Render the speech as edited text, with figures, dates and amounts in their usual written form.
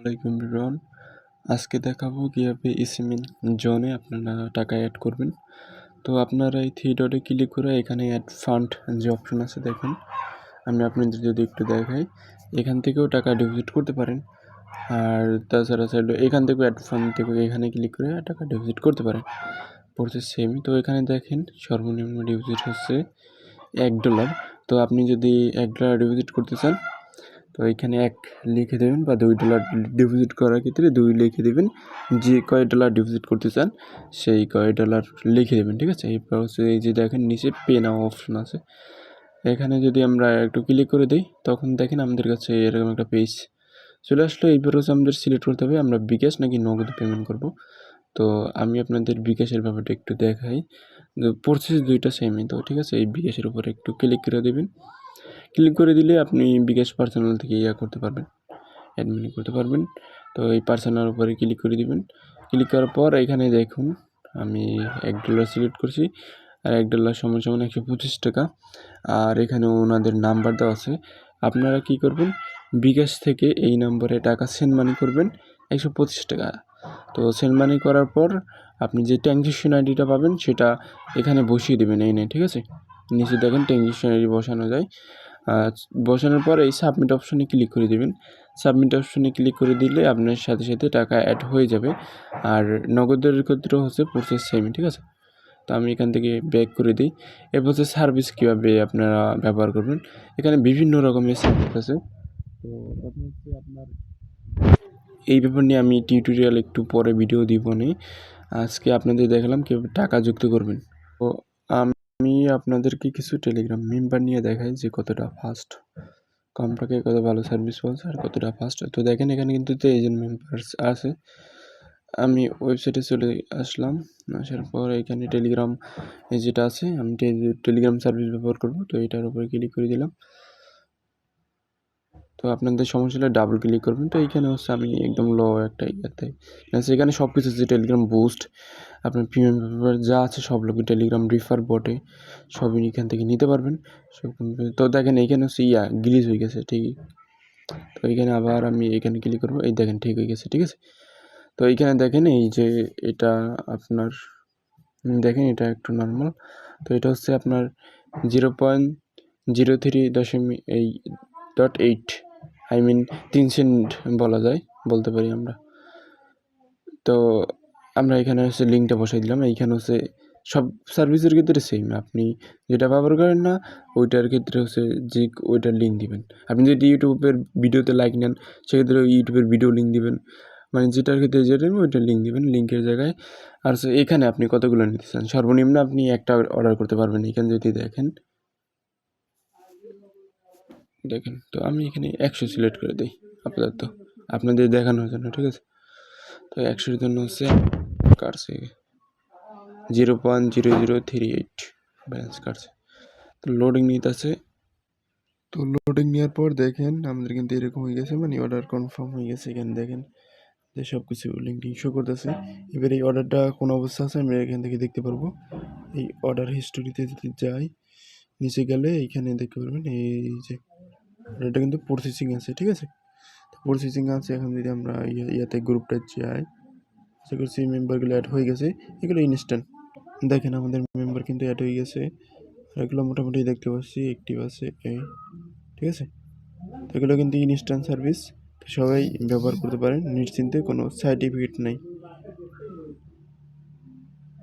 আসসালামাইকুম এভরিওয়ান। আজকে দেখাবো কিভাবে ইসিমিন জোনে আপনারা টাকা অ্যাড করবেন। তো আপনারা এই থ্রি ডটে ক্লিক করে এখানে অ্যাড ফান্ড যে অপশন আছে দেখুন। আমি আপনাদের যদি একটু দেখাই, এখান থেকেও টাকা ডিপোজিট করতে পারেন। আর তাছাড়া এখান থেকেও অ্যাড ফান্ড থেকে এখানে ক্লিক করে টাকা ডিপোজিট করতে পারেন। প্রসেস সেমই। তো এখানে দেখেন সর্বনিম্ন ডিপোজিট হচ্ছে $1। তো আপনি যদি $1 ডিপোজিট করতে চান, তো এখানে 1 লিখে দেবেন, বা $2 ডিপোজিট করার ক্ষেত্রে 2 লিখে দেবেন। যে কয় ডলার ডিপোজিট করতে চান সেই কয় ডলার লিখে দেবেন, ঠিক আছে। এরপর হচ্ছে এই যে দেখেন নিচে পে নাও অপশন আছে, এখানে যদি আমরা একটু ক্লিক করে দিই তখন দেখেন আমাদের কাছে এরকম একটা পেজ চলে আসলো। এইবার হচ্ছে আমাদের সিলেক্ট করতে হবে আমরা বিকাশ নাকি নগদ পেমেন্ট করব। তো আমি আপনাদের বিকাশের ব্যাপারটা একটু দেখাই। প্রসেস দুইটা সেমই, তো ঠিক আছে। এই বিকাশের উপরে একটু ক্লিক করে দেবেন। ক্লিক করে দিলে আপনি বিকাশ পার্সোনাল থেকে করতে পারবেন, অ্যাডমিন করতে পারবেন। তো এই পার্সোনাল উপরে ক্লিক করে দিবেন। ক্লিক করার পর এখানে দেখুন আমি $1 সিলেক্ট করছি, আর $1 সমান সমান 125 টাকা। আর এখানে ওনাদের নাম্বার দেওয়া আছে। আপনারা কি করবেন, বিকাশ থেকে এই নম্বরে টাকা সেন্ড মানি করবেন 125 টাকা। তো সেন্ড মানি করার পর আপনি যে ট্রানজ্যাকশন আইডিটা পাবেন সেটা এখানে বসিয়ে দেবেন, এই নেই, ঠিক আছে। নিচে দেখেন ট্রানজ্যাকশন আইডি বসানো যায়। বসানোর পর এই সাবমিট অপশনে ক্লিক করে দেবেন। সাবমিট অপশনে ক্লিক করে দিলে আপনার সাথে সাথে টাকা অ্যাড হয়ে যাবে। আর নগদের ক্ষেত্রে হচ্ছে প্রসেস সেমই, ঠিক আছে। তো আমি এখান থেকে ব্যাক করে দিই। এরপর হচ্ছে সার্ভিস কীভাবে আপনারা ব্যবহার করবেন। এখানে বিভিন্ন রকমের সার্ভিস আছে। তো প্রথম হচ্ছে আপনার এই ব্যাপার নিয়ে আমি টিউটোরিয়াল একটু পরে ভিডিও দিব নি। আজকে আপনাদের দেখালাম কীভাবে টাকা যুক্ত করবেন। তো আমি আপনাদেরকে কিছু টেলিগ্রাম মেম্বার নিয়ে দেখাই যে কতটা ফাস্ট কম টাকায় কত ভালো সার্ভিস পাচ্ছে আর কতটা ফাস্ট। তো দেখেন এখানে কিন্তু 23 মেম্বার আছে। আমি ওয়েবসাইটে চলে আসলাম। আসার পর এখানে টেলিগ্রাম যেটা আছে, আমি টেলিগ্রাম সার্ভিস ব্যবহার করব। তো এটার উপরে ক্লিক করে দিলাম। তো আপনাদের সমস্যা হলে ডাবল ক্লিক করবেন। তো এইখানে হচ্ছে আমি একদম লো একটা ইয়াতে এখানে সব কিছু আছে, টেলিগ্রাম বুস্ট, আপনার প্রিমিয়াম পেপার যা আছে সব লোক টেলিগ্রাম রিফার বটে সবই এখান থেকে নিতে পারবেন। তো দেখেন এইখানে হচ্ছে গ্লিচ হয়ে গেছে, ঠিক। তো এইখানে আবার আমি এখানে ক্লিক করবো, এই দেখেন ঠিক হয়ে গেছে, ঠিক আছে। তো এইখানে দেখেন এই যে এটা আপনার দেখেন এটা একটু নর্মাল। তো এটা হচ্ছে আপনার 0.03.8 3 সেন্ট বলা যায়, বলতে পারি আমরা। তো আমরা এখানে হচ্ছে লিঙ্কটা বসাই দিলাম। এইখানে হচ্ছে সব সার্ভিসের ক্ষেত্রে সেম, আপনি যেটা ব্যবহার করেন না ওইটার ক্ষেত্রে হচ্ছে যে ওইটার লিঙ্ক দিবেন। আপনি যদি ইউটিউবের ভিডিওতে লাইক নেন সেক্ষেত্রে ইউটিউবের ভিডিও লিঙ্ক দিবেন, মানে যেটার ক্ষেত্রে যেটা ওইটার লিঙ্ক দিবেন লিঙ্কের জায়গায়। আর এখানে আপনি কতগুলো নিতে চান, সর্বনিম্ন আপনি একটা অর্ডার করতে পারবেন। এখানে যদি দেখেন তো আমি এখানে 100 সিলেক্ট করে দিই আপাতত আপনাদের দেখানোর জন্য, ঠিক আছে। তো 100-এর জন্য হচ্ছে কাটছে 0.0038 ব্যালেন্স কাটছে। তো লোডিং নিতেছে। তো লোডিং নেওয়ার পর দেখেন আমাদের কিন্তু এরকম হয়ে গেছে, মানে অর্ডার কনফার্ম হয়ে গেছে। এখানে দেখেন যে সব কিছু লিঙ্ক শো করতেছে। এবার এই অর্ডারটা কোন অবস্থা আছে আমরা এখান থেকে দেখতে পারবো। এই অর্ডার হিস্টোরিতে যদি যাই, নিচে গেলে এইখানে দেখতে পারবেন এই যে এটা কিন্তু প্রসেসিং আছে, ঠিক আছে। প্রসেসিং আছে। এখন যদি আমরা ইয়াতে গ্রুপটা যাই, আশা করছি মেম্বারগুলো অ্যাড হয়ে গেছে। এগুলো ইনস্ট্যান্ট দেখেন আমাদের মেম্বার কিন্তু অ্যাড হয়ে গেছে। আর এগুলো মোটামুটি দেখতে পাচ্ছি অ্যাক্টিভ আছে, এই ঠিক আছে। তো এগুলো কিন্তু ইনস্ট্যান্ট সার্ভিস, সবাই ব্যবহার করতে পারেন নিশ্চিন্তে, কোনো সাইড ইফেক্ট নেই।